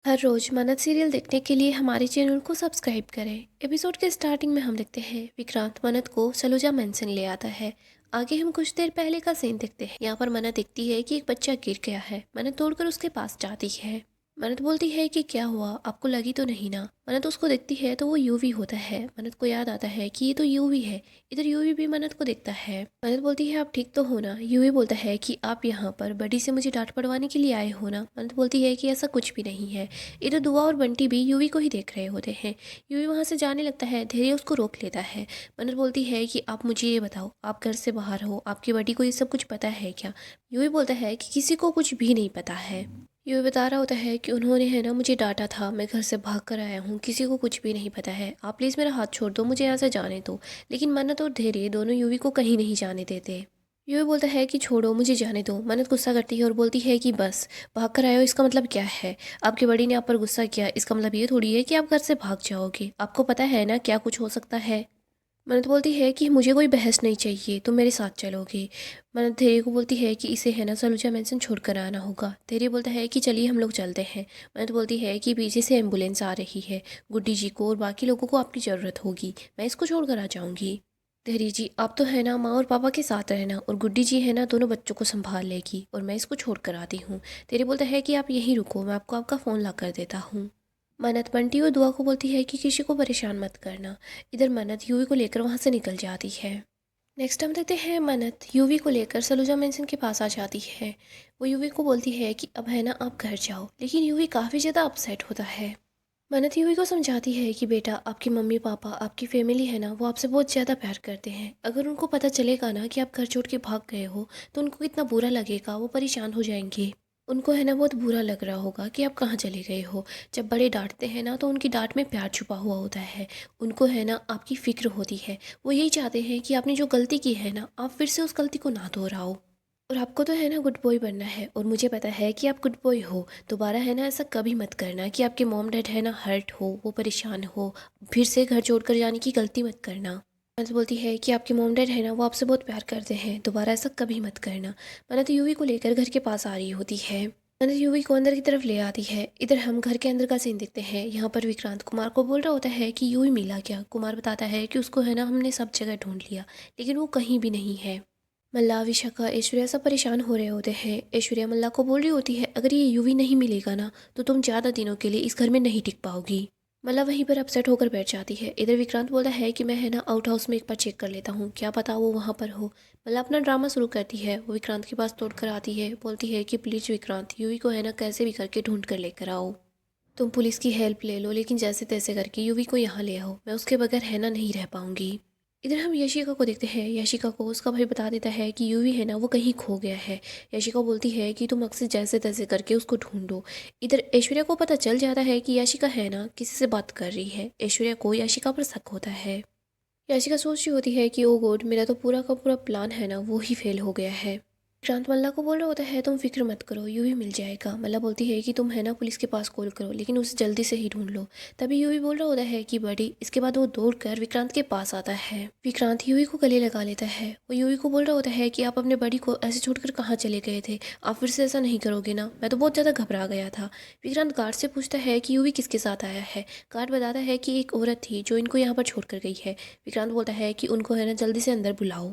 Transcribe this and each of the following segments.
हर रोज मन्नत सीरियल देखने के लिए हमारे चैनल को सब्सक्राइब करें। एपिसोड के स्टार्टिंग में हम देखते हैं विक्रांत मन्नत को सलूजा मेंशन ले आता है। आगे हम कुछ देर पहले का सीन देखते हैं। यहाँ पर मन्नत देखती है कि एक बच्चा गिर गया है। मन्नत दौड़कर उसके पास जाती है। मन्नत बोलती है कि क्या हुआ, आपको लगी तो नहीं ना। मन्नत उसको देखती है तो वो यूवी होता है। मन्नत को याद आता है कि ये तो यूवी है। इधर यूवी भी मन्नत को देखता है। मन्नत बोलती है आप ठीक तो हो ना। यूवी बोलता है कि आप यहाँ पर बड़ी से मुझे डांट पड़वाने के लिए आए हो ना। मन्नत बोलती है कि ऐसा कुछ भी नहीं है। इधर दुआ और बंटी भी यूवी को ही देख रहे होते हैं। यूवी वहां से जाने लगता है, धैर्य उसको रोक लेता है। मन्नत बोलती है कि आप मुझे ये बताओ, आप घर से बाहर हो, आपकी बड़ी को ये सब कुछ पता है क्या। यूवी बोलता है कि किसी को कुछ भी नहीं पता है। यूवी बता रहा होता है कि उन्होंने है ना मुझे डांटा था, मैं घर से भाग कर आया हूँ, किसी को कुछ भी नहीं पता है, आप प्लीज़ मेरा हाथ छोड़ दो, मुझे यहाँ से जाने दो। लेकिन मन्नत और धैर्य दोनों यूवी को कहीं नहीं जाने देते। यूवी बोलता है कि छोड़ो, मुझे जाने दो। मन्नत गुस्सा करती है और बोलती है कि बस भाग कर आए हो इसका मतलब क्या है। आपकी बड़ी ने आप पर गुस्सा किया, इसका मतलब ये थोड़ी है कि आप घर से भाग जाओगे। आपको पता है ना क्या कुछ हो सकता है। मन्नत बोलती है कि मुझे कोई बहस नहीं चाहिए, तुम मेरे साथ चलोगे। मन्नत धैर्य को बोलती है कि इसे है ना सलूजा मेंशन छोड़कर आना होगा। धैर्य बोलता है कि चलिए हम लोग चलते हैं। मन्नत बोलती है कि पीछे से एम्बुलेंस आ रही है, गुड्डी जी को और बाकी लोगों को आपकी ज़रूरत होगी, मैं इसको छोड़कर आ जाऊंगी। धैर्य जी आप तो है ना माँ और पापा के साथ रहना, और गुड्डी जी है ना दोनों बच्चों को संभाल लेगी, और मैं इसको छोड़ कर आती हूँ। धैर्य बोलता है कि आप यहीं रुको, मैं आपको आपका फ़ोन ला कर देता हूँ। मन्नत बंटी और दुआ को बोलती है कि किसी को परेशान मत करना। इधर मन्नत यूवी को लेकर वहाँ से निकल जाती है। नेक्स्ट हम देखते हैं मन्नत यूवी को लेकर सलूजा मेंशन के पास आ जाती है। वो यूवी को बोलती है कि अब है ना आप घर जाओ, लेकिन यूवी काफ़ी ज़्यादा अपसेट होता है। मन्नत यूवी को समझाती है कि बेटा आपकी मम्मी पापा आपकी फैमिली है ना वो आपसे बहुत ज़्यादा प्यार करते हैं। अगर उनको पता चलेगा ना कि आप घर छोड़ के भाग गए हो तो उनको कितना बुरा लगेगा, वो परेशान हो जाएंगे। उनको है ना बहुत बुरा लग रहा होगा कि आप कहाँ चले गए हो। जब बड़े डांटते हैं ना तो उनकी डांट में प्यार छुपा हुआ होता है। उनको है ना आपकी फ़िक्र होती है। वो यही चाहते हैं कि आपने जो गलती की है ना आप फिर से उस गलती को ना दोहराओ। और आपको तो है ना गुड बॉय बनना है, और मुझे पता है कि आप गुड बॉय हो। दोबारा है ना ऐसा कभी मत करना कि आपके मॉम डैड है ना हर्ट हो, वो परेशान हो। फिर से घर छोड़कर जाने की गलती मत करना। मन्नत बोलती है कि आपके मॉम डैड है ना वो आपसे बहुत प्यार करते हैं, दोबारा ऐसा कभी मत करना। मन्नत यूवी को लेकर घर के पास आ रही होती है। मन्नत यूवी को अंदर की तरफ ले आती है। इधर हम घर के अंदर का सीन देखते हैं। यहाँ पर विक्रांत कुमार को बोल रहा होता है कि यूवी मिला क्या। कुमार बताता है कि उसको है ना हमने सब जगह ढूंढ लिया, लेकिन वो कहीं भी नहीं है। मल्ला, विशाखा, ऐश्वर्या सब परेशान हो रहे होते हैं। ऐश्वर्या मल्ला को बोल रही होती है अगर ये यूवी नहीं मिलेगा ना तो तुम ज़्यादा दिनों के लिए इस घर में नहीं टिक पाओगी। मल्ला वहीं पर अपसेट होकर बैठ जाती है। इधर विक्रांत बोलता है कि मैं है ना आउट हाउस में एक बार चेक कर लेता हूँ, क्या पता वो वहाँ पर हो। मल्ला अपना ड्रामा शुरू करती है। वो विक्रांत के पास तोड़ कर आती है, बोलती है कि प्लीज़ विक्रांत यूवी को है ना कैसे भी करके ढूंढ कर लेकर आओ। तुम पुलिस की हेल्प ले लो, लेकिन जैसे तैसे करके यूवी को यहाँ ले आओ, मैं उसके बगैर है ना नहीं रह पाऊंगी। इधर हम यशिका को देखते हैं। यशिका को उसका भाई बता देता है कि यूवी है ना वो कहीं खो गया है। यशिका बोलती है कि तुम अक्सर जैसे तैसे करके उसको ढूंढो। इधर ऐश्वर्या को पता चल जाता है कि यशिका है ना किसी से बात कर रही है। ऐश्वर्या को यशिका पर शक होता है। याशिका सोच रही होती है कि ओ गॉड, मेरा तो पूरा का पूरा प्लान है ना वो ही फेल हो गया है। विक्रांत मल्ला को बोल रहा होता है तुम फिक्र मत करो, यूवी मिल जाएगा। मल्ला बोलती है कि तुम है ना पुलिस के पास कॉल करो, लेकिन उसे जल्दी से ही ढूंढ लो। तभी यूवी बोल रहा होता है कि बड़ी। इसके बाद वो दौड़कर विक्रांत के पास आता है। विक्रांत यूवी को गले लगा लेता है। वो यूवी को बोल रहा होता है कि आप अपने बड़ी को ऐसे छोड़कर कहाँ चले गए थे, आप फिर से ऐसा नहीं करोगे ना, मैं तो बहुत ज़्यादा घबरा गया था। विक्रांत गार्ड से पूछता है कि यूवी किसके साथ आया है। गार्ड बताता है कि एक औरत थी जो इनको यहाँ पर छोड़कर गई है। विक्रांत बोलता है कि उनको है ना जल्दी से अंदर बुलाओ।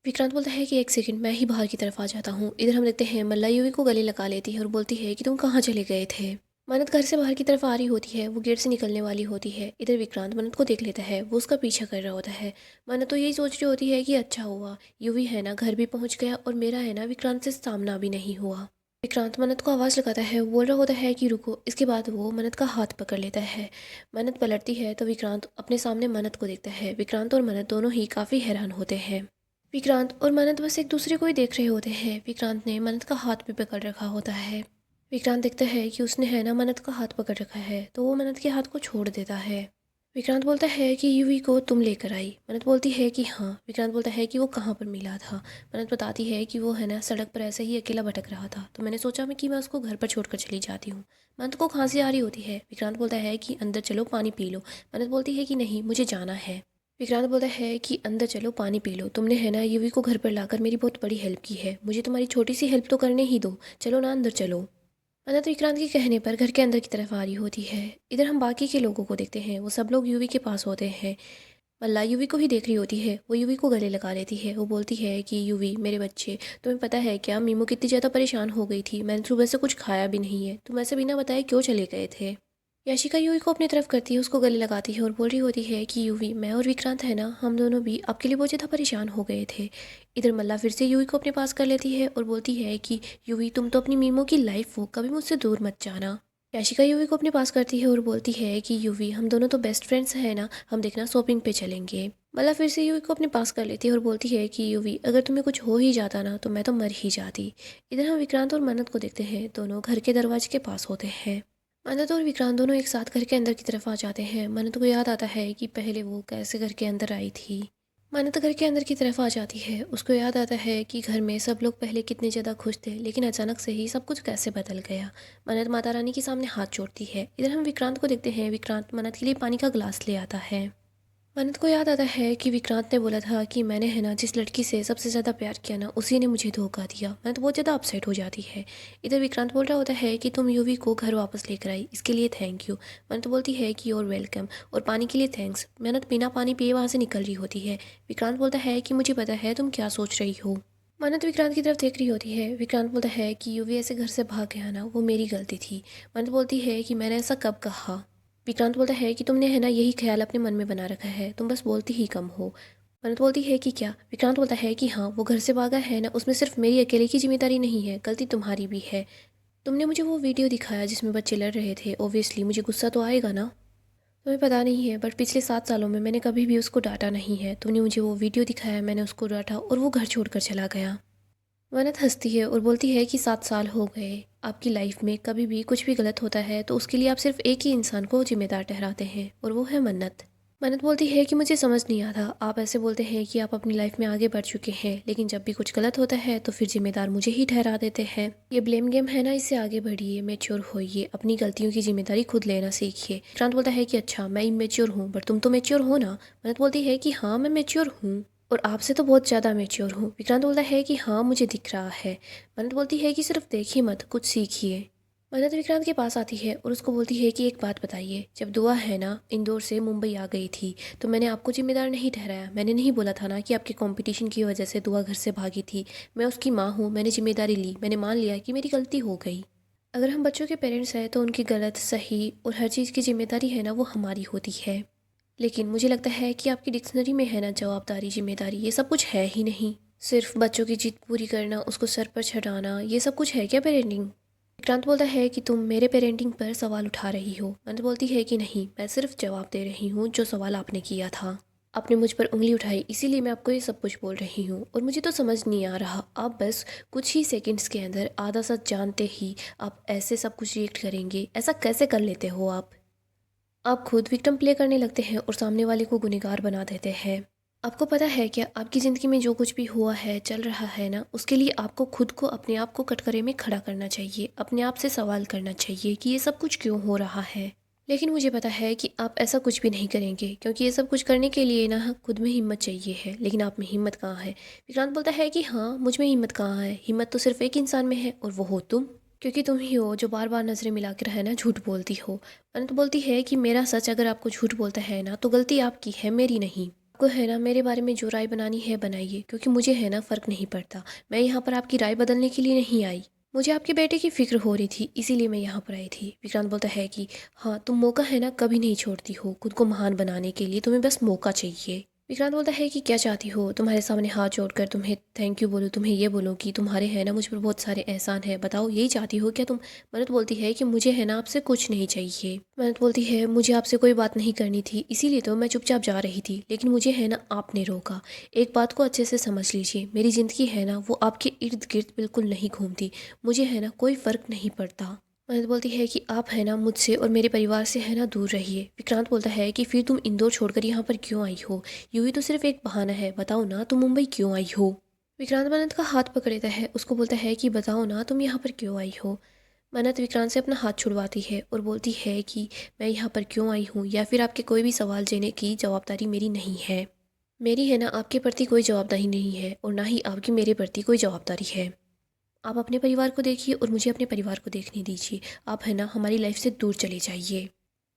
विक्रांत बोलता है कि एक सेकंड, मैं ही बाहर की तरफ आ जाता हूँ। इधर हम देखते हैं मल्ला यूवी को गले लगा लेती है और बोलती है कि तुम कहाँ चले गए थे। मन्नत घर से बाहर की तरफ आ रही होती है, वो गेट से निकलने वाली होती है। इधर विक्रांत मन्नत को देख लेता है, वो उसका पीछा कर रहा होता है। मन्नत तो यही सोच रही होती है कि अच्छा हुआ यूवी है ना घर भी पहुंच गया, और मेरा है ना विक्रांत से सामना भी नहीं हुआ। विक्रांत मन्नत को आवाज़ लगाता है, वो बोल रहा होता है कि रुको। इसके बाद वो मन्नत का हाथ पकड़ लेता है। मन्नत पलटती है तो विक्रांत अपने सामने मन्नत को देखता है। विक्रांत और मन्नत दोनों ही काफ़ी हैरान होते हैं। विक्रांत और मन्नत बस एक दूसरे को ही देख रहे होते हैं। विक्रांत ने मन्नत का हाथ भी पकड़ रखा होता है। विक्रांत देखता है कि उसने है ना मन्नत का हाथ पकड़ रखा है, तो वो मन्नत के हाथ को छोड़ देता है। विक्रांत बोलता है कि यूवी को तुम लेकर आई। मन्नत बोलती है कि हाँ। विक्रांत बोलता है कि वो कहाँ पर मिला था। मन्नत बताती है कि वो है ना सड़क पर ऐसे ही अकेला भटक रहा था, तो मैंने सोचा मैं कि मैं उसको घर पर छोड़कर चली जाती हूँ। मन्नत को खांसी आ रही होती है। विक्रांत बोलता है कि अंदर चलो पानी पी लो। मन्नत बोलती है कि नहीं, मुझे जाना है। विक्रांत बोलता है कि अंदर चलो पानी पी लो, तुमने है ना यूवी को घर पर लाकर मेरी बहुत बड़ी हेल्प की है, मुझे तुम्हारी छोटी सी हेल्प तो करने ही दो, चलो ना अंदर चलो। मन्नत विक्रांत के कहने पर घर के अंदर की तरफ आ रही होती है। इधर हम बाकी के लोगों को देखते हैं, वो सब लोग यूवी के पास होते हैं। मल्ला यूवी को ही देख रही होती है, वो यूवी को गले लगा लेती है। वो बोलती है कि यूवी मेरे बच्चे, तुम्हें पता है क्या मीमू कितनी ज़्यादा परेशान हो गई थी, मैंने सुबह से कुछ खाया भी नहीं है, तुम ऐसे बिना बताए क्यों चले गए थे। याशिका यूवी को अपनी तरफ करती है, उसको गले लगाती है और बोल रही होती है कि यूवी मैं और विक्रांत है ना, हम दोनों भी आपके लिए बहुत ज़्यादा परेशान हो गए थे। इधर मल्ला फिर से यूवी को अपने पास कर लेती है और बोलती है कि यूवी तुम तो अपनी मीमो की लाइफ हो, कभी मुझसे दूर मत जाना। याशिका यूवी को अपने पास करती है और बोलती है कि यूवी हम दोनों तो बेस्ट फ्रेंड्स हैं ना, हम देखना शॉपिंग पे चलेंगे। मल्ला फिर से यूवी को अपने पास कर लेती है और बोलती है कि यूवी अगर तुम्हें कुछ हो ही जाता ना तो मैं तो मर ही जाती। इधर हम विक्रांत और मन्नत को देखते हैं, दोनों घर के दरवाजे के पास होते हैं। मन्नत और विक्रांत दोनों एक साथ घर के अंदर की तरफ आ जाते हैं। मन्नत को याद आता है कि पहले वो कैसे घर के अंदर आई थी। मन्नत घर के अंदर की तरफ आ जाती है, उसको याद आता है कि घर में सब लोग पहले कितने ज़्यादा खुश थे, लेकिन अचानक से ही सब कुछ कैसे बदल गया। मन्नत माता रानी के सामने हाथ जोड़ती है। इधर हम विक्रांत को देखते हैं, विक्रांत मन्नत के लिए पानी का गिलास ले आता है। मन्नत को याद आता है कि विक्रांत ने बोला था कि मैंने है ना जिस लड़की से सबसे ज़्यादा प्यार किया ना उसी ने मुझे धोखा दिया। मन्नत बहुत ज़्यादा अपसेट हो जाती है। इधर विक्रांत बोल रहा होता है कि तुम यूवी को घर वापस लेकर आई, इसके लिए थैंक यू। मन्नत बोलती है कि योर वेलकम और पानी के लिए थैंक्स। मन्नत बिना पानी पिए वहाँ से निकल रही होती है। विक्रांत बोलता है कि मुझे पता है तुम क्या सोच रही हो। मन्नत विक्रांत की तरफ देख रही होती है। विक्रांत बोलता है कि यूवी ऐसे घर से भाग गया ना, वो मेरी गलती थी। मन्नत बोलती है कि मैंने ऐसा कब कहा। विक्रांत बोलता है कि तुमने है ना यही ख्याल अपने मन में बना रखा है, तुम बस बोलती ही कम हो। मन्नत बोलती है कि क्या। विक्रांत बोलता है कि हाँ वो घर से भागा है ना, उसमें सिर्फ मेरी अकेले की जिम्मेदारी नहीं है, गलती तुम्हारी भी है। तुमने मुझे वो वीडियो दिखाया जिसमें बच्चे लड़ रहे थे, ओब्वियसली मुझे गुस्सा तो आएगा ना। तुम्हें पता नहीं है बट पिछले 7 सालों में मैंने कभी भी उसको डांटा नहीं है। तुमने मुझे वो वीडियो दिखाया, मैंने उसको डांटा और वो घर छोड़कर चला गया। मन्नत हंसती है और बोलती है कि 7 साल हो गए, आपकी लाइफ में कभी भी कुछ भी गलत होता है तो उसके लिए आप सिर्फ एक ही इंसान को जिम्मेदार ठहराते हैं और वो है मन्नत। मन्नत बोलती है कि मुझे समझ नहीं आता, आप ऐसे बोलते हैं कि आप अपनी लाइफ में आगे बढ़ चुके हैं, लेकिन जब भी कुछ गलत होता है तो फिर जिम्मेदार मुझे ही ठहरा देते हैं। ये ब्लेम गेम है ना, इससे आगे बढ़िए, मेच्योर होइए, अपनी गलतियों की जिम्मेदारी खुद लेना सीखिए। विक्रांत बोलता है कि अच्छा मैं इमेच्योर हूँ बट तुम तो मेच्योर हो ना। मन्नत बोलती है कि हाँ मैं मेच्योर हूँ और आपसे तो बहुत ज़्यादा मैच्योर हूँ। विक्रांत बोलता है कि हाँ मुझे दिख रहा है। मन्नत बोलती है कि सिर्फ देखिए मत, कुछ सीखिए। मन्नत विक्रांत के पास आती है और उसको बोलती है कि एक बात बताइए, जब दुआ है ना इंदौर से मुंबई आ गई थी तो मैंने आपको जिम्मेदार नहीं ठहराया, मैंने नहीं बोला था ना कि आपके कंपटीशन की वजह से दुआ घर से भागी थी। मैं उसकी माँ हूँ, मैंने जिम्मेदारी ली, मैंने मान लिया कि मेरी गलती हो गई। अगर हम बच्चों के पेरेंट्स हैं तो उनकी गलत सही और हर चीज़ की जिम्मेदारी है ना वो हमारी होती है। लेकिन मुझे लगता है कि आपकी डिक्शनरी में है ना जवाबदारी जिम्मेदारी ये सब कुछ है ही नहीं। सिर्फ बच्चों की जिद पूरी करना, उसको सर पर चढ़ाना, ये सब कुछ है क्या पेरेंटिंग। विक्रांत बोलता है कि तुम मेरे पेरेंटिंग पर सवाल उठा रही हो। मन्नत बोलती है कि नहीं, मैं सिर्फ जवाब दे रही हूँ जो सवाल आपने किया था। आपने मुझ पर उंगली उठाई इसीलिए मैं आपको ये सब कुछ बोल रही हूँ और मुझे तो समझ नहीं आ रहा, आप बस कुछ ही सेकंड्स के अंदर आधा सच जानते ही आप ऐसे सब कुछ रिएक्ट करेंगे, ऐसा कैसे कर लेते हो आप खुद विक्टिम प्ले करने लगते हैं और सामने वाले को गुनहगार बना देते हैं। आपको पता है क्या, आपकी ज़िंदगी में जो कुछ भी हुआ है चल रहा है ना, उसके लिए आपको खुद को अपने आप को कटघरे में खड़ा करना चाहिए, अपने आप से सवाल करना चाहिए कि ये सब कुछ क्यों हो रहा है। लेकिन मुझे पता है कि आप ऐसा कुछ भी नहीं करेंगे, क्योंकि ये सब कुछ करने के लिए ना खुद में हिम्मत चाहिए है, लेकिन आप में हिम्मत कहाँ है। विक्रांत बोलता है कि हाँ मुझ में हिम्मत कहाँ है, हिम्मत तो सिर्फ एक इंसान में है और वो हो तुम, क्योंकि तुम ही हो जो बार बार नज़रें मिलाकर है ना झूठ बोलती हो। अनंत बोलती है कि मेरा सच अगर आपको झूठ बोलता है ना तो गलती आपकी है, मेरी नहीं। आपको है ना मेरे बारे में जो राय बनानी है बनाइए, क्योंकि मुझे है ना फ़र्क नहीं पड़ता। मैं यहाँ पर आपकी राय बदलने के लिए नहीं आई, मुझे आपके बेटे की फ़िक्र हो रही थी इसीलिए मैं यहाँ पर आई थी। विक्रांत बोलता है कि हाँ तुम मौका है ना कभी नहीं छोड़ती हो खुद को महान बनाने के लिए, तुम्हें बस मौका चाहिए। विक्रांत बोलता है कि क्या चाहती हो, तुम्हारे सामने हाथ जोड़कर तुम्हें थैंक यू बोलूँ, तुम्हें ये बोलूँ कि तुम्हारे है ना मुझ पर बहुत सारे एहसान है, बताओ यही चाहती हो क्या तुम। मन्नत बोलती है कि मुझे है ना आपसे कुछ नहीं चाहिए। मन्नत बोलती है मुझे आपसे कोई बात नहीं करनी थी इसीलिए तो मैं चुपचाप जा रही थी, लेकिन मुझे है ना आपने रोका। एक बात को अच्छे से समझ लीजिए, मेरी ज़िंदगी है ना वो आपके इर्द गिर्द बिल्कुल नहीं घूमती, मुझे है ना कोई फ़र्क नहीं पड़ता। मन्नत बोलती है कि आप है ना मुझसे और मेरे परिवार से है ना दूर रहिए। विक्रांत बोलता है कि फिर तुम इंदौर छोड़कर यहाँ पर क्यों आई हो, यूँ ही तो सिर्फ एक बहाना है, बताओ ना तुम मुंबई क्यों आई हो। विक्रांत मन्नत का हाथ पकड़ लेता है, उसको बोलता है कि बताओ ना तुम यहाँ पर क्यों आई हो। मन्नत विक्रांत से अपना हाथ छुड़वाती है और बोलती है कि मैं यहाँ पर क्यों आई हूँ या फिर आपके कोई भी सवाल देने की जवाबदारी मेरी नहीं है। मेरी है ना आपके प्रति कोई जवाबदारी नहीं है और ना ही आपकी मेरे प्रति कोई जवाबदारी है। आप अपने परिवार को देखिए और मुझे अपने परिवार को देखने दीजिए। आप है ना हमारी लाइफ से दूर चले जाइए।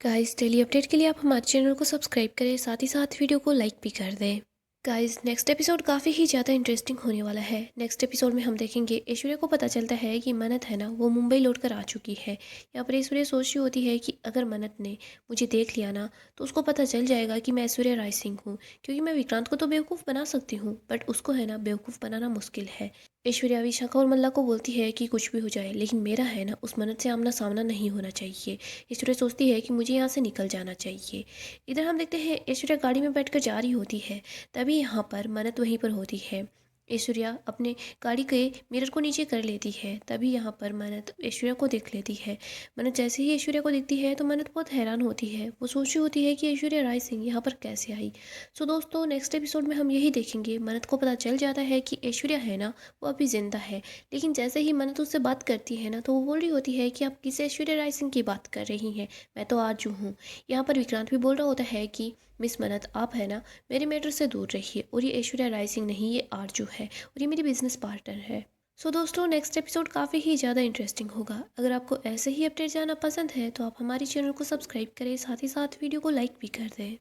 गाइस डेली अपडेट के लिए आप हमारे चैनल को सब्सक्राइब करें, साथ ही साथ वीडियो को लाइक भी कर दें। गाइस नेक्स्ट एपिसोड काफ़ी ही ज़्यादा इंटरेस्टिंग होने वाला है। नेक्स्ट एपिसोड में हम देखेंगे ऐश्वर्या को पता चलता है कि मन्नत है ना वो मुंबई लौट कर आ चुकी है। यहाँ पर ऐश्वर्या सोच रही होती है कि अगर मन्नत ने मुझे देख लिया ना तो उसको पता चल जाएगा कि मैं ऐश्वर्या राय सिंह हूँ, क्योंकि मैं विक्रांत को तो बेवकूफ़ बना सकती हूँ बट उसको है ना बेवकूफ़ बनाना मुश्किल है। ऐश्वर्या विशाखा और मल्ला को बोलती है कि कुछ भी हो जाए लेकिन मेरा है ना उस मन्नत से आमना सामना नहीं होना चाहिए। ऐश्वर्या सोचती है कि मुझे यहाँ से निकल जाना चाहिए। इधर हम देखते हैं ऐश्वर्या गाड़ी में बैठकर जा रही होती है, तभी यहाँ पर मन्नत वहीं पर होती है। ऐश्वर्या अपने गाड़ी के मिरर को नीचे कर लेती है, तभी यहाँ पर मन्नत ऐश्वर्या को देख लेती है। मन्नत जैसे ही ऐश्वर्या को देखती है तो मन्नत बहुत हैरान होती है। वो सोच रही होती है कि ऐश्वर्या राय सिंह यहाँ पर कैसे आई। सो दोस्तों नेक्स्ट एपिसोड में हम यही देखेंगे। मन्नत को पता चल जाता है कि ऐश्वर्या है ना वो अभी जिंदा है, लेकिन जैसे ही मन्नत उससे बात करती है ना तो वो बोल रही होती है कि आप किस ऐश्वर्या राय सिंह की बात कर रही हैं, मैं तो आरजू हूँ। यहाँ पर विक्रांत भी बोल रहा होता है कि मिस मन्नत आप है ना मेरे मैटर से दूर रहिए, और ये ऐश्वर्या राय सिंह नहीं, ये आरजू है और ये मेरी बिजनेस पार्टनर है। सो दोस्तों नेक्स्ट एपिसोड काफ़ी ही ज़्यादा इंटरेस्टिंग होगा। अगर आपको ऐसे ही अपडेट जानना पसंद है तो आप हमारे चैनल को सब्सक्राइब करें, साथ ही साथ वीडियो को लाइक भी कर दें।